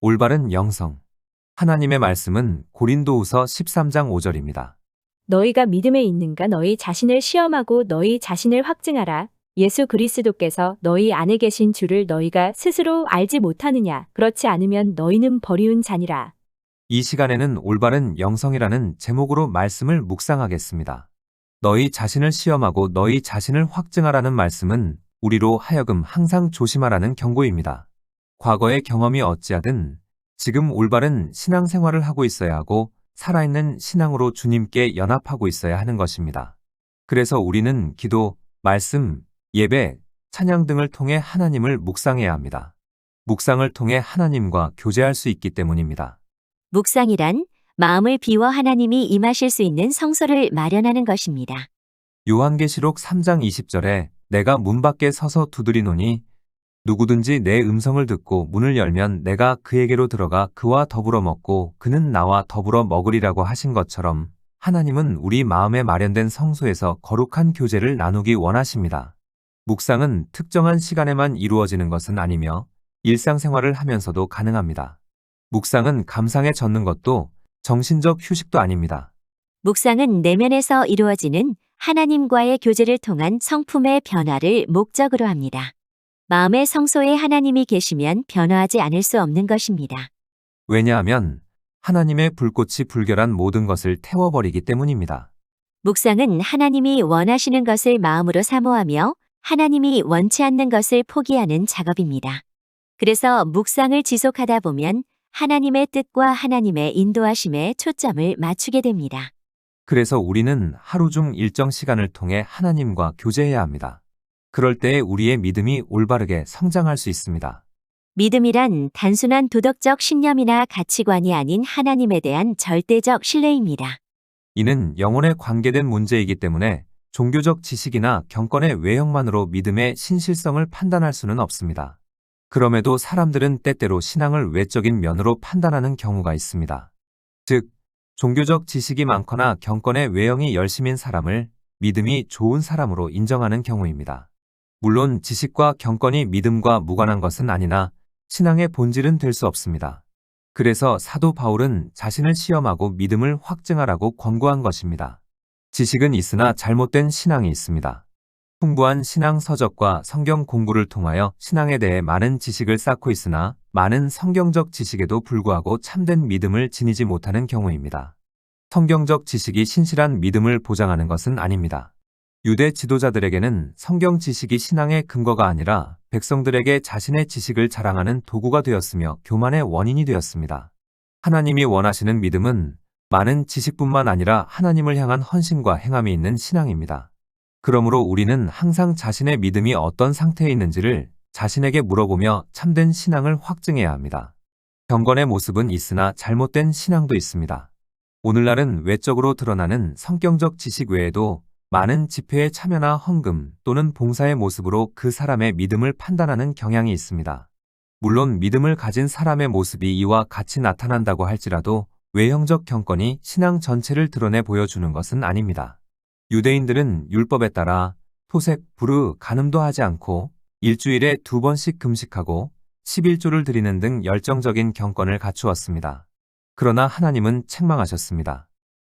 올바른 영성. 하나님의 말씀은 고린도후서 13장 5절입니다. 너희가 믿음에 있는가 너희 자신을 시험하고 너희 자신을 확증하라. 예수 그리스도께서 너희 안에 계신 줄을 너희가 스스로 알지 못하느냐. 그렇지 않으면 너희는 버리운 자니라. 이 시간에는 올바른 영성이라는 제목으로 말씀을 묵상하겠습니다. 너희 자신을 시험하고 너희 자신을 확증하라는 말씀은 우리로 하여금 항상 조심하라는 경고입니다. 과거의 경험이 어찌하든 지금 올바른 신앙생활을 하고 있어야 하고 살아있는 신앙으로 주님께 연합하고 있어야 하는 것입니다. 그래서 우리는 기도, 말씀, 예배, 찬양 등을 통해 하나님을 묵상해야 합니다. 묵상을 통해 하나님과 교제할 수 있기 때문입니다. 묵상이란 마음을 비워 하나님이 임하실 수 있는 성소를 마련하는 것입니다. 요한계시록 3장 20절에 내가 문 밖에 서서 두드리노니 누구든지 내 음성을 듣고 문을 열면 내가 그에게로 들어가 그와 더불어 먹고 그는 나와 더불어 먹으리라고 하신 것처럼 하나님은 우리 마음에 마련된 성소에서 거룩한 교제를 나누기 원하십니다. 묵상은 특정한 시간에만 이루어지는 것은 아니며 일상생활을 하면서도 가능합니다. 묵상은 감상에 젖는 것도 정신적 휴식도 아닙니다. 묵상은 내면에서 이루어지는 하나님과의 교제를 통한 성품의 변화를 목적으로 합니다. 마음의 성소에 하나님이 계시면 변화하지 않을 수 없는 것입니다. 왜냐하면 하나님의 불꽃이 불결한 모든 것을 태워버리기 때문입니다. 묵상은 하나님이 원하시는 것을 마음으로 사모하며 하나님이 원치 않는 것을 포기하는 작업입니다. 그래서 묵상을 지속하다 보면 하나님의 뜻과 하나님의 인도하심에 초점을 맞추게 됩니다. 그래서 우리는 하루 중 일정 시간을 통해 하나님과 교제해야 합니다. 그럴 때에 우리의 믿음이 올바르게 성장할 수 있습니다. 믿음이란 단순한 도덕적 신념이나 가치관이 아닌 하나님에 대한 절대적 신뢰입니다. 이는 영혼에 관계된 문제이기 때문에 종교적 지식이나 경건의 외형만으로 믿음의 신실성을 판단할 수는 없습니다. 그럼에도 사람들은 때때로 신앙을 외적인 면으로 판단하는 경우가 있습니다. 즉, 종교적 지식이 많거나 경건의 외형이 열심인 사람을 믿음이 좋은 사람으로 인정하는 경우입니다. 물론 지식과 경건이 믿음과 무관한 것은 아니나 신앙의 본질은 될 수 없습니다. 그래서 사도 바울은 자신을 시험하고 믿음을 확증하라고 권고한 것입니다. 지식은 있으나 잘못된 신앙이 있습니다. 풍부한 신앙 서적과 성경 공부를 통하여 신앙에 대해 많은 지식을 쌓고 있으나 많은 성경적 지식에도 불구하고 참된 믿음을 지니지 못하는 경우입니다. 성경적 지식이 신실한 믿음을 보장하는 것은 아닙니다. 유대 지도자들에게는 성경 지식이 신앙의 근거가 아니라 백성들에게 자신의 지식을 자랑하는 도구가 되었으며 교만의 원인이 되었습니다. 하나님이 원하시는 믿음은 많은 지식뿐만 아니라 하나님을 향한 헌신과 행함이 있는 신앙입니다. 그러므로 우리는 항상 자신의 믿음이 어떤 상태에 있는지를 자신에게 물어보며 참된 신앙을 확증해야 합니다. 경건의 모습은 있으나 잘못된 신앙도 있습니다. 오늘날은 외적으로 드러나는 성경적 지식 외에도 많은 집회의 참여나 헌금 또는 봉사의 모습으로 그 사람의 믿음을 판단하는 경향이 있습니다. 물론 믿음을 가진 사람의 모습이 이와 같이 나타난다고 할지라도 외형적 경건이 신앙 전체를 드러내 보여주는 것은 아닙니다. 유대인들은 율법에 따라 토색, 부르, 간음도 하지 않고 일주일에 2번씩 금식하고 11조를 드리는 등 열정적인 경건을 갖추었습니다. 그러나 하나님은 책망하셨습니다.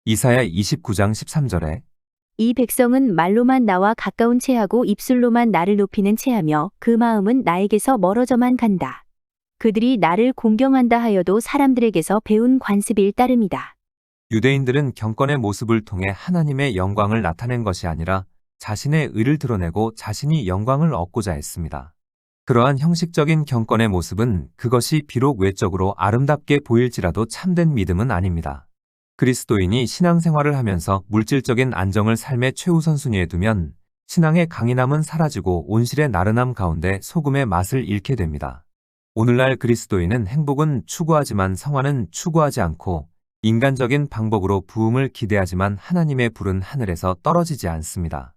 이사야 29장 13절에 이 백성은 말로만 나와 가까운 채하고 입술로만 나를 높이는 채하며 그 마음은 나에게서 멀어져만 간다. 그들이 나를 공경한다 하여도 사람들에게서 배운 관습일 따름이다. 유대인들은 경건의 모습을 통해 하나님의 영광을 나타낸 것이 아니라 자신의 의를 드러내고 자신이 영광을 얻고자 했습니다. 그러한 형식적인 경건의 모습은 그것이 비록 외적으로 아름답게 보일지라도 참된 믿음은 아닙니다. 그리스도인이 신앙생활을 하면서 물질적인 안정을 삶의 최우선순위에 두면 신앙의 강인함은 사라지고 온실의 나른함 가운데 소금의 맛을 잃게 됩니다. 오늘날 그리스도인은 행복은 추구하지만 성화는 추구하지 않고 인간적인 방법으로 부흥을 기대하지만 하나님의 불은 하늘에서 떨어지지 않습니다.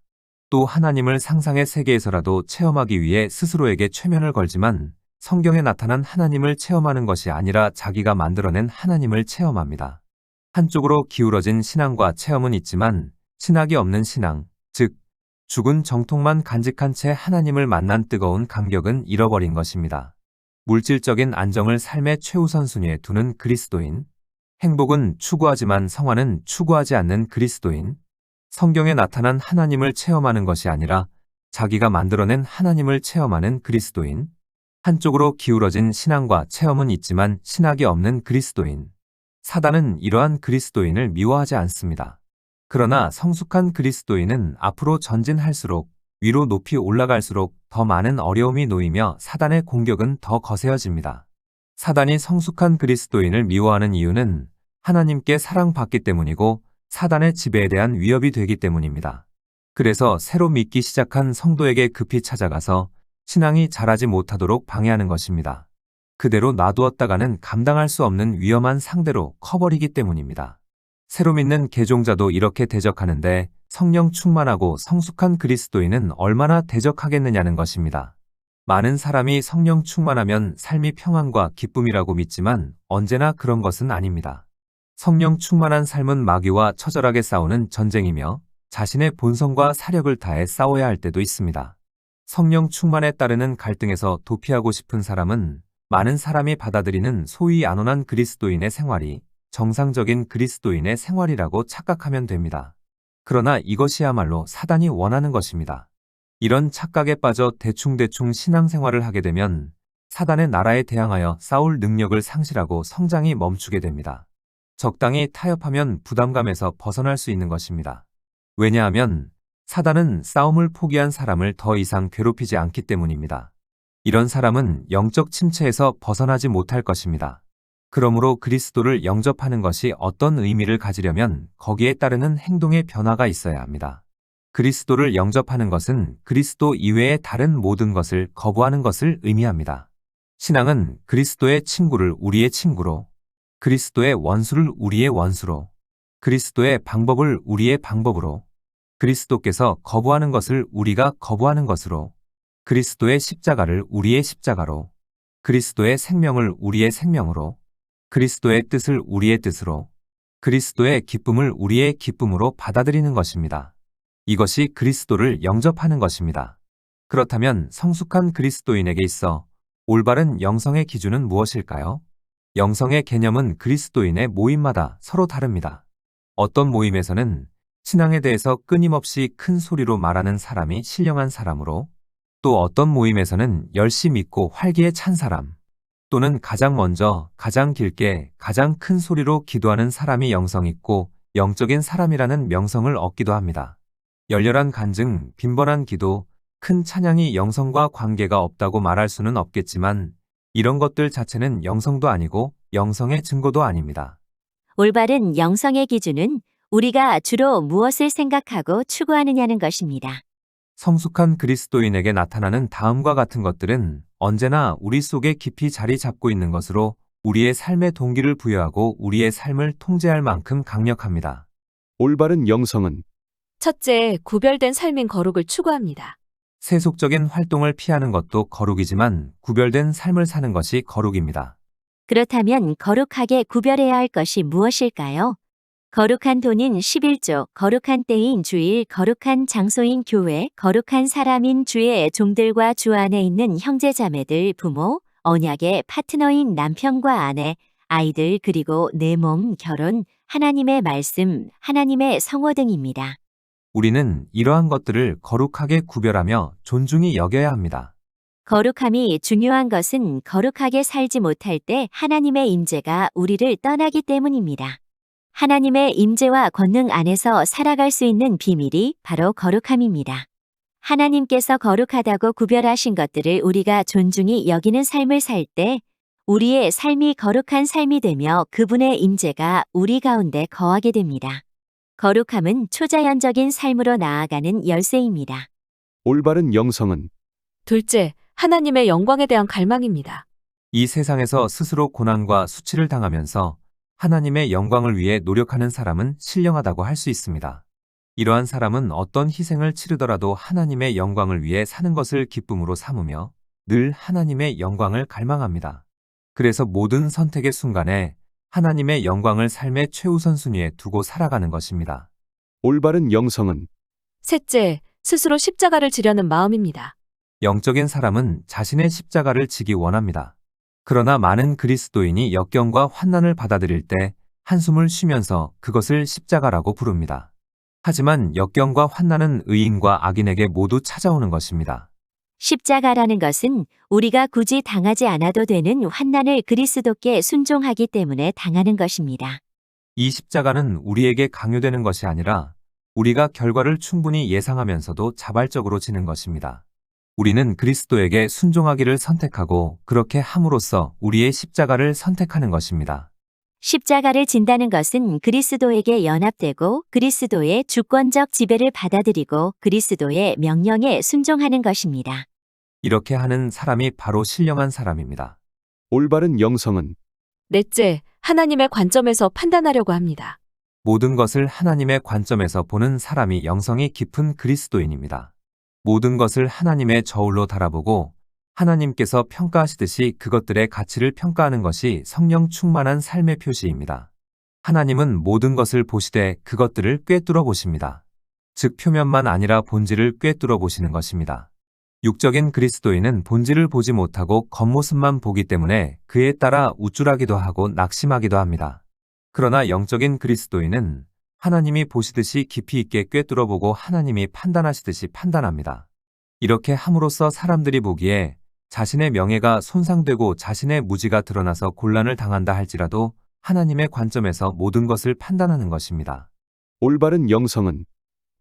또 하나님을 상상의 세계에서라도 체험하기 위해 스스로에게 최면을 걸지만 성경에 나타난 하나님을 체험하는 것이 아니라 자기가 만들어낸 하나님을 체험합니다. 한쪽으로 기울어진 신앙과 체험은 있지만 신학이 없는 신앙, 즉 죽은 정통만 간직한 채 하나님을 만난 뜨거운 감격은 잃어버린 것입니다. 물질적인 안정을 삶의 최우선순위에 두는 그리스도인. 행복은 추구하지만 성화는 추구하지 않는 그리스도인. 성경에 나타난 하나님을 체험하는 것이 아니라 자기가 만들어낸 하나님을 체험하는 그리스도인. 한쪽으로 기울어진 신앙과 체험은 있지만 신학이 없는 그리스도인. 사단은 이러한 그리스도인을 미워하지 않습니다. 그러나 성숙한 그리스도인은 앞으로 전진할수록 위로 높이 올라갈수록 더 많은 어려움이 놓이며 사단의 공격은 더 거세어집니다. 사단이 성숙한 그리스도인을 미워하는 이유는 하나님께 사랑받기 때문이고 사단의 지배에 대한 위협이 되기 때문입니다. 그래서 새로 믿기 시작한 성도에게 급히 찾아가서 신앙이 자라지 못하도록 방해하는 것입니다. 그대로 놔두었다가는 감당할 수 없는 위험한 상대로 커버리기 때문입니다. 새로 믿는 개종자도 이렇게 대적하는데 성령 충만하고 성숙한 그리스도인은 얼마나 대적하겠느냐는 것입니다. 많은 사람이 성령 충만하면 삶이 평안과 기쁨이라고 믿지만 언제나 그런 것은 아닙니다. 성령 충만한 삶은 마귀와 처절하게 싸우는 전쟁이며 자신의 본성과 사력을 다해 싸워야 할 때도 있습니다. 성령 충만에 따르는 갈등에서 도피하고 싶은 사람은 많은 사람이 받아들이는 소위 안온한 그리스도인의 생활이 정상적인 그리스도인의 생활이라고 착각하면 됩니다. 그러나 이것이야말로 사단이 원하는 것입니다. 이런 착각에 빠져 대충대충 신앙생활을 하게 되면 사단의 나라에 대항하여 싸울 능력을 상실하고 성장이 멈추게 됩니다. 적당히 타협하면 부담감에서 벗어날 수 있는 것입니다. 왜냐하면 사단은 싸움을 포기한 사람을 더 이상 괴롭히지 않기 때문입니다. 이런 사람은 영적 침체에서 벗어나지 못할 것입니다. 그러므로 그리스도를 영접하는 것이 어떤 의미를 가지려면 거기에 따르는 행동의 변화가 있어야 합니다. 그리스도를 영접하는 것은 그리스도 이외의 다른 모든 것을 거부하는 것을 의미합니다. 신앙은 그리스도의 친구를 우리의 친구로, 그리스도의 원수를 우리의 원수로, 그리스도의 방법을 우리의 방법으로, 그리스도께서 거부하는 것을 우리가 거부하는 것으로, 그리스도의 십자가를 우리의 십자가로, 그리스도의 생명을 우리의 생명으로, 그리스도의 뜻을 우리의 뜻으로, 그리스도의 기쁨을 우리의 기쁨으로 받아들이는 것입니다. 이것이 그리스도를 영접하는 것입니다. 그렇다면 성숙한 그리스도인에게 있어 올바른 영성의 기준은 무엇일까요? 영성의 개념은 그리스도인의 모임마다 서로 다릅니다. 어떤 모임에서는 신앙에 대해서 끊임없이 큰 소리로 말하는 사람이 신령한 사람으로, 또 어떤 모임에서는 열심히 믿고 활기에 찬 사람, 또는 가장 먼저, 가장 길게, 가장 큰 소리로 기도하는 사람이 영성 있고 영적인 사람이라는 명성을 얻기도 합니다. 열렬한 간증, 빈번한 기도, 큰 찬양이 영성과 관계가 없다고 말할 수는 없겠지만 이런 것들 자체는 영성도 아니고 영성의 증거도 아닙니다. 올바른 영성의 기준은 우리가 주로 무엇을 생각하고 추구하느냐는 것입니다. 성숙한 그리스도인에게 나타나는 다음과 같은 것들은 언제나 우리 속에 깊이 자리 잡고 있는 것으로 우리의 삶의 동기를 부여하고 우리의 삶을 통제할 만큼 강력합니다. 올바른 영성은 첫째, 구별된 삶인 거룩을 추구합니다. 세속적인 활동을 피하는 것도 거룩이지만 구별된 삶을 사는 것이 거룩입니다. 그렇다면 거룩하게 구별해야 할 것이 무엇일까요? 거룩한 돈인 11조, 거룩한 때인 주일, 거룩한 장소인 교회, 거룩한 사람인 주의 종들과 주 안에 있는 형제자매들, 부모, 언약의 파트너인 남편과 아내, 아이들, 그리고 내 몸, 결혼, 하나님의 말씀, 하나님의 성호 등입니다. 우리는 이러한 것들을 거룩하게 구별하며 존중히 여겨야 합니다. 거룩함이 중요한 것은 거룩하게 살지 못할 때 하나님의 임재가 우리를 떠나기 때문입니다. 하나님의 임재와 권능 안에서 살아갈 수 있는 비밀이 바로 거룩함입니다. 하나님께서 거룩하다고 구별하신 것들을 우리가 존중히 여기는 삶을 살 때 우리의 삶이 거룩한 삶이 되며 그분의 임재가 우리 가운데 거하게 됩니다. 거룩함은 초자연적인 삶으로 나아가는 열쇠입니다. 올바른 영성은 둘째, 하나님의 영광에 대한 갈망입니다. 이 세상에서 스스로 고난과 수치를 당하면서 하나님의 영광을 위해 노력하는 사람은 신령하다고 할 수 있습니다. 이러한 사람은 어떤 희생을 치르더라도 하나님의 영광을 위해 사는 것을 기쁨으로 삼으며 늘 하나님의 영광을 갈망합니다. 그래서 모든 선택의 순간에 하나님의 영광을 삶의 최우선순위에 두고 살아가는 것입니다. 올바른 영성은 셋째, 스스로 십자가를 지려는 마음입니다. 영적인 사람은 자신의 십자가를 지기 원합니다. 그러나 많은 그리스도인이 역경과 환난을 받아들일 때 한숨을 쉬면서 그것을 십자가라고 부릅니다. 하지만 역경과 환난은 의인과 악인에게 모두 찾아오는 것입니다. 십자가라는 것은 우리가 굳이 당하지 않아도 되는 환난을 그리스도께 순종하기 때문에 당하는 것입니다. 이 십자가는 우리에게 강요되는 것이 아니라 우리가 결과를 충분히 예상하면서도 자발적으로 지는 것입니다. 우리는 그리스도에게 순종하기를 선택하고 그렇게 함으로써 우리의 십자가를 선택하는 것입니다. 십자가를 진다는 것은 그리스도에게 연합되고 그리스도의 주권적 지배를 받아들이고 그리스도의 명령에 순종하는 것입니다. 이렇게 하는 사람이 바로 신령한 사람입니다. 올바른 영성은 넷째, 하나님의 관점에서 판단하려고 합니다. 모든 것을 하나님의 관점에서 보는 사람이 영성이 깊은 그리스도인입니다. 모든 것을 하나님의 저울로 달아보고 하나님께서 평가하시듯이 그것들의 가치를 평가하는 것이 성령 충만한 삶의 표시입니다. 하나님은 모든 것을 보시되 그것들을 꿰뚫어 보십니다. 즉 표면만 아니라 본질을 꿰뚫어 보시는 것입니다. 육적인 그리스도인은 본질을 보지 못하고 겉모습만 보기 때문에 그에 따라 우쭐하기도 하고 낙심하기도 합니다. 그러나 영적인 그리스도인은 하나님이 보시듯이 깊이 있게 꿰뚫어 보고 하나님이 판단하시듯이 판단합니다. 이렇게 함으로써 사람들이 보기에 자신의 명예가 손상되고 자신의 무지가 드러나서 곤란을 당한다 할지라도 하나님의 관점에서 모든 것을 판단하는 것입니다. 올바른 영성은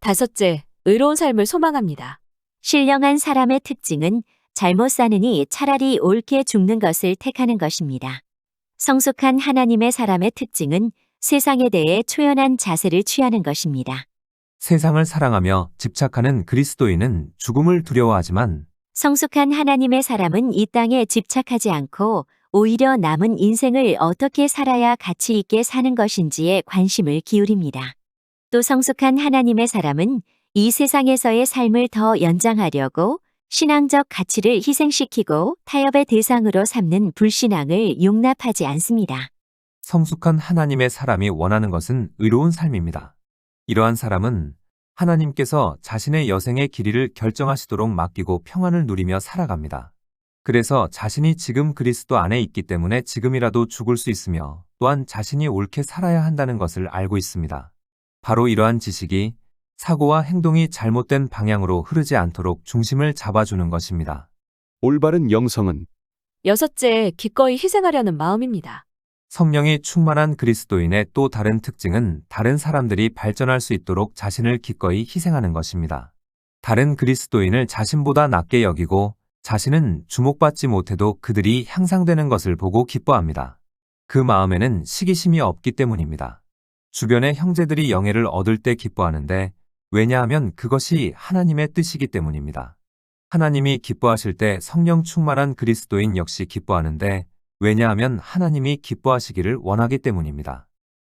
다섯째, 의로운 삶을 소망합니다. 신령한 사람의 특징은 잘못 사느니 차라리 옳게 죽는 것을 택하는 것입니다. 성숙한 하나님의 사람의 특징은 세상에 대해 초연한 자세를 취하는 것입니다. 세상을 사랑하며 집착하는 그리스도인은 죽음을 두려워하지만 성숙한 하나님의 사람은 이 땅에 집착하지 않고 오히려 남은 인생을 어떻게 살아야 가치 있게 사는 것인지에 관심을 기울입니다. 또 성숙한 하나님의 사람은 이 세상에서의 삶을 더 연장하려고 신앙적 가치를 희생시키고 타협의 대상으로 삼는 불신앙을 용납하지 않습니다. 성숙한 하나님의 사람이 원하는 것은 의로운 삶입니다. 이러한 사람은 하나님께서 자신의 여생의 길이를 결정하시도록 맡기고 평안을 누리며 살아갑니다. 그래서 자신이 지금 그리스도 안에 있기 때문에 지금이라도 죽을 수 있으며 또한 자신이 옳게 살아야 한다는 것을 알고 있습니다. 바로 이러한 지식이 사고와 행동이 잘못된 방향으로 흐르지 않도록 중심을 잡아주는 것입니다. 올바른 영성은 여섯째, 기꺼이 희생하려는 마음입니다. 성령이 충만한 그리스도인의 또 다른 특징은 다른 사람들이 발전할 수 있도록 자신을 기꺼이 희생하는 것입니다. 다른 그리스도인을 자신보다 낮게 여기고 자신은 주목받지 못해도 그들이 향상되는 것을 보고 기뻐합니다. 그 마음에는 시기심이 없기 때문입니다. 주변의 형제들이 영예를 얻을 때 기뻐하는데 왜냐하면 그것이 하나님의 뜻이기 때문입니다. 하나님이 기뻐하실 때 성령 충만한 그리스도인 역시 기뻐하는데 왜냐하면 하나님이 기뻐하시기를 원하기 때문입니다.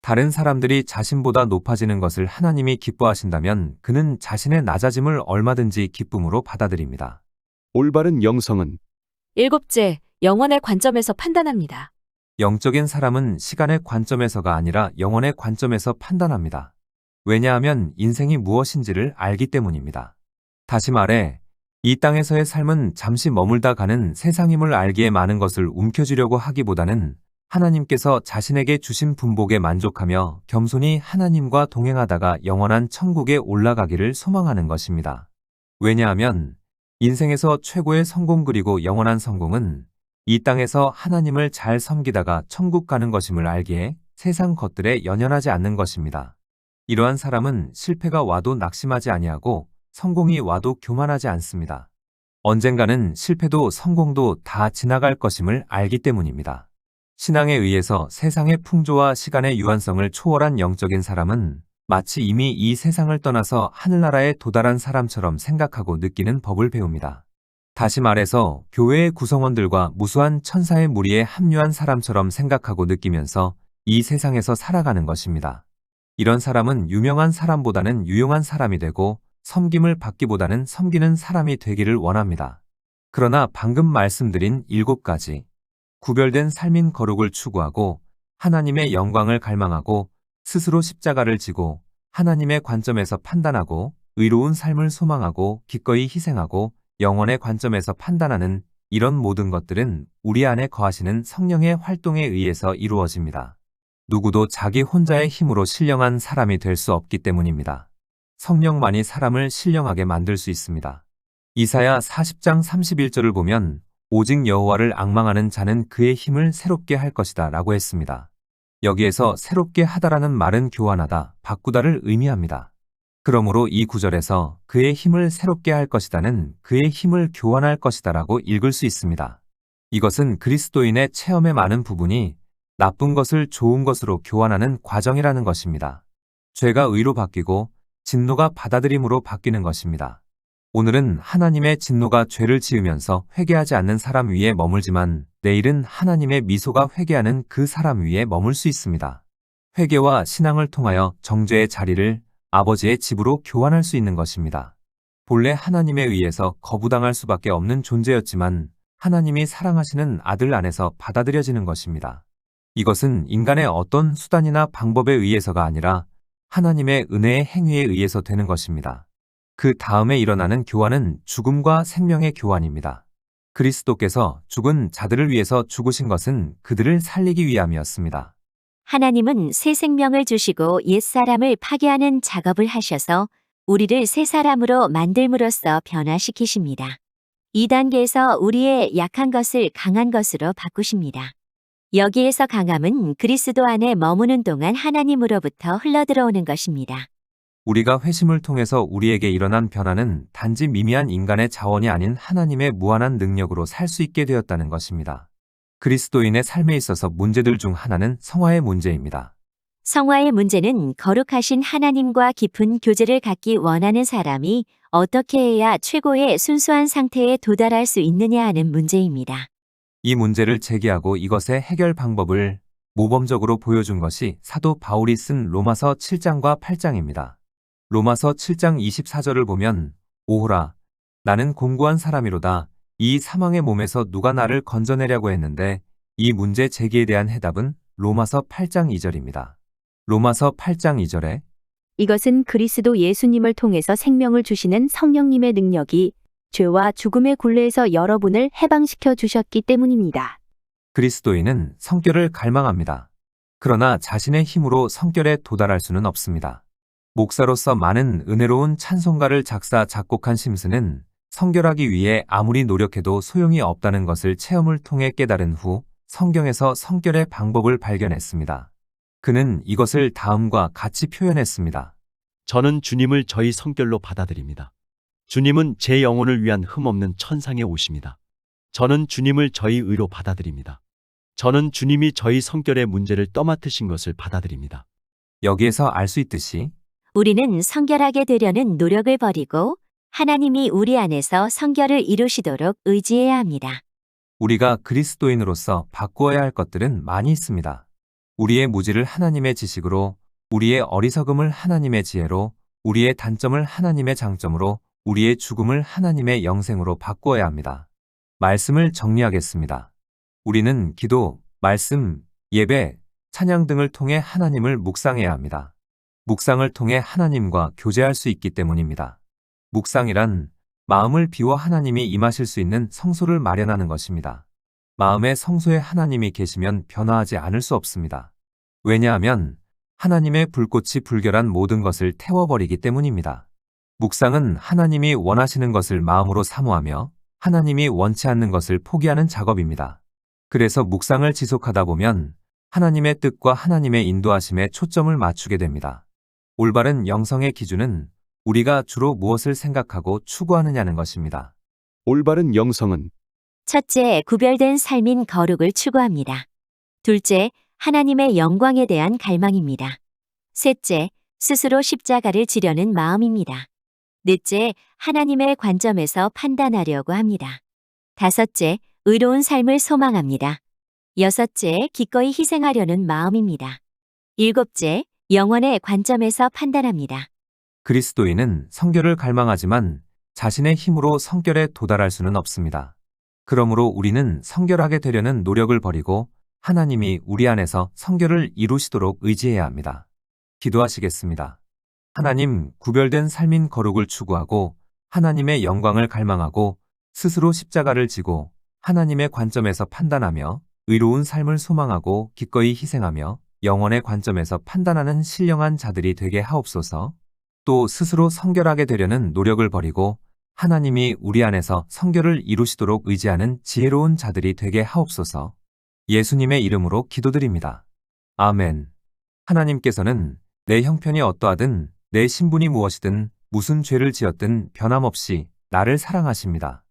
다른 사람들이 자신보다 높아지는 것을 하나님이 기뻐하신다면 그는 자신의 낮아짐을 얼마든지 기쁨으로 받아들입니다. 올바른 영성은 일곱째, 영혼의 관점에서 판단합니다. 영적인 사람은 시간의 관점에서가 아니라 영혼의 관점에서 판단합니다. 왜냐하면 인생이 무엇인지를 알기 때문입니다. 다시 말해 이 땅에서의 삶은 잠시 머물다 가는 세상임을 알기에 많은 것을 움켜쥐려고 하기보다는 하나님께서 자신에게 주신 분복에 만족하며 겸손히 하나님과 동행하다가 영원한 천국에 올라가기를 소망하는 것입니다. 왜냐하면 인생에서 최고의 성공 그리고 영원한 성공은 이 땅에서 하나님을 잘 섬기다가 천국 가는 것임을 알기에 세상 것들에 연연하지 않는 것입니다. 이러한 사람은 실패가 와도 낙심하지 아니하고 성공이 와도 교만하지 않습니다. 언젠가는 실패도 성공도 다 지나갈 것임을 알기 때문입니다. 신앙에 의해서 세상의 풍조와 시간의 유한성을 초월한 영적인 사람은 마치 이미 이 세상을 떠나서 하늘나라에 도달한 사람처럼 생각하고 느끼는 법을 배웁니다. 다시 말해서 교회의 구성원들과 무수한 천사의 무리에 합류한 사람처럼 생각하고 느끼면서 이 세상에서 살아가는 것입니다. 이런 사람은 유명한 사람보다는 유용한 사람이 되고 섬김을 받기보다는 섬기는 사람이 되기를 원합니다. 그러나 방금 말씀드린 7가지 구별된 삶인 거룩을 추구하고 하나님의 영광을 갈망하고 스스로 십자가를 지고 하나님의 관점에서 판단하고 의로운 삶을 소망하고 기꺼이 희생하고 영혼의 관점에서 판단하는 이런 모든 것들은 우리 안에 거하시는 성령의 활동에 의해서 이루어집니다. 누구도 자기 혼자의 힘으로 신령한 사람이 될 수 없기 때문입니다. 성령만이 사람을 신령하게 만들 수 있습니다. 이사야 40장 31절을 보면 오직 여호와를 앙망하는 자는 그의 힘을 새롭게 할 것이다 라고 했습니다. 여기에서 새롭게 하다라는 말은 교환하다, 바꾸다를 의미합니다. 그러므로 이 구절에서 그의 힘을 새롭게 할 것이다는 그의 힘을 교환할 것이다 라고 읽을 수 있습니다. 이것은 그리스도인의 체험의 많은 부분이 나쁜 것을 좋은 것으로 교환하는 과정이라는 것입니다. 죄가 의로 바뀌고 진노가 받아들임으로 바뀌는 것입니다. 오늘은 하나님의 진노가 죄를 지으면서 회개하지 않는 사람 위에 머물지만 내일은 하나님의 미소가 회개하는 그 사람 위에 머물 수 있습니다. 회개와 신앙을 통하여 정죄의 자리를 아버지의 집으로 교환할 수 있는 것입니다. 본래 하나님에 의해서 거부당할 수밖에 없는 존재였지만 하나님이 사랑하시는 아들 안에서 받아들여지는 것입니다. 이것은 인간의 어떤 수단이나 방법에 의해서가 아니라 하나님의 은혜의 행위에 의해서 되는 것입니다. 그 다음에 일어나는 교환은 죽음과 생명의 교환입니다. 그리스도께서 죽은 자들을 위해서 죽으신 것은 그들을 살리기 위함이었습니다. 하나님은 새 생명을 주시고 옛사람을 파괴하는 작업을 하셔서 우리를 새 사람으로 만들므로써 변화시키십니다. 이 단계에서 우리의 약한 것을 강한 것으로 바꾸십니다. 여기에서 강함은 그리스도 안에 머무는 동안 하나님으로부터 흘러들어오는 것입니다. 우리가 회심을 통해서 우리에게 일어난 변화는 단지 미미한 인간의 자원이 아닌 하나님의 무한한 능력으로 살 수 있게 되었다는 것입니다. 그리스도인의 삶에 있어서 문제들 중 하나는 성화의 문제입니다. 성화의 문제는 거룩하신 하나님과 깊은 교제를 갖기 원하는 사람이 어떻게 해야 최고의 순수한 상태에 도달할 수 있느냐 하는 문제입니다. 이 문제를 제기하고 이것의 해결 방법을 모범적으로 보여준 것이 사도 바울이 쓴 로마서 7장과 8장입니다. 로마서 7장 24절을 보면 오호라 나는 공고한 사람이로다 이 사망의 몸에서 누가 나를 건져내려고 했는데 이 문제 제기에 대한 해답은 로마서 8장 2절입니다. 로마서 8장 2절에 이것은 그리스도 예수님을 통해서 생명을 주시는 성령님의 능력이 죄와 죽음의 굴레에서 여러분을 해방시켜 주셨기 때문입니다. 그리스도인은 성결을 갈망합니다. 그러나 자신의 힘으로 성결에 도달할 수는 없습니다. 목사로서 많은 은혜로운 찬송가를 작사 작곡한 심스는 성결하기 위해 아무리 노력해도 소용이 없다는 것을 체험을 통해 깨달은 후 성경에서 성결의 방법을 발견했습니다. 그는 이것을 다음과 같이 표현했습니다. 저는 주님을 저희 성결로 받아들입니다. 주님은 제 영혼을 위한 흠없는 천상의 옷입니다. 저는 주님을 저희 의로 받아들입니다. 저는 주님이 저희 성결의 문제를 떠맡으신 것을 받아들입니다. 여기에서 알 수 있듯이 우리는 성결하게 되려는 노력을 버리고 하나님이 우리 안에서 성결을 이루시도록 의지해야 합니다. 우리가 그리스도인으로서 바꾸어야 할 것들은 많이 있습니다. 우리의 무지를 하나님의 지식으로, 우리의 어리석음을 하나님의 지혜로, 우리의 단점을 하나님의 장점으로, 우리의 죽음을 하나님의 영생으로 바꾸어야 합니다. 말씀을 정리하겠습니다. 우리는 기도, 말씀, 예배, 찬양 등을 통해 하나님을 묵상해야 합니다. 묵상을 통해 하나님과 교제할 수 있기 때문입니다. 묵상이란 마음을 비워 하나님이 임하실 수 있는 성소를 마련하는 것입니다. 마음의 성소에 하나님이 계시면 변화하지 않을 수 없습니다. 왜냐하면 하나님의 불꽃이 불결한 모든 것을 태워버리기 때문입니다. 묵상은 하나님이 원하시는 것을 마음으로 사모하며 하나님이 원치 않는 것을 포기하는 작업입니다. 그래서 묵상을 지속하다 보면 하나님의 뜻과 하나님의 인도하심에 초점을 맞추게 됩니다. 올바른 영성의 기준은 우리가 주로 무엇을 생각하고 추구하느냐는 것입니다. 올바른 영성은 첫째, 구별된 삶인 거룩을 추구합니다. 둘째, 하나님의 영광에 대한 갈망입니다. 셋째, 스스로 십자가를 지려는 마음입니다. 넷째, 하나님의 관점에서 판단하려고 합니다. 다섯째, 의로운 삶을 소망합니다. 여섯째, 기꺼이 희생하려는 마음입니다. 일곱째, 영원의 관점에서 판단합니다. 그리스도인은 성결을 갈망하지만 자신의 힘으로 성결에 도달할 수는 없습니다. 그러므로 우리는 성결하게 되려는 노력을 버리고 하나님이 우리 안에서 성결을 이루시도록 의지해야 합니다. 기도하시겠습니다. 하나님, 구별된 삶인 거룩을 추구하고 하나님의 영광을 갈망하고 스스로 십자가를 지고 하나님의 관점에서 판단하며 의로운 삶을 소망하고 기꺼이 희생하며 영혼의 관점에서 판단하는 신령한 자들이 되게 하옵소서. 또 스스로 성결하게 되려는 노력을 버리고 하나님이 우리 안에서 성결을 이루시도록 의지하는 지혜로운 자들이 되게 하옵소서. 예수님의 이름으로 기도드립니다. 아멘. 하나님께서는 내 형편이 어떠하든 내 신분이 무엇이든 무슨 죄를 지었든 변함없이 나를 사랑하십니다.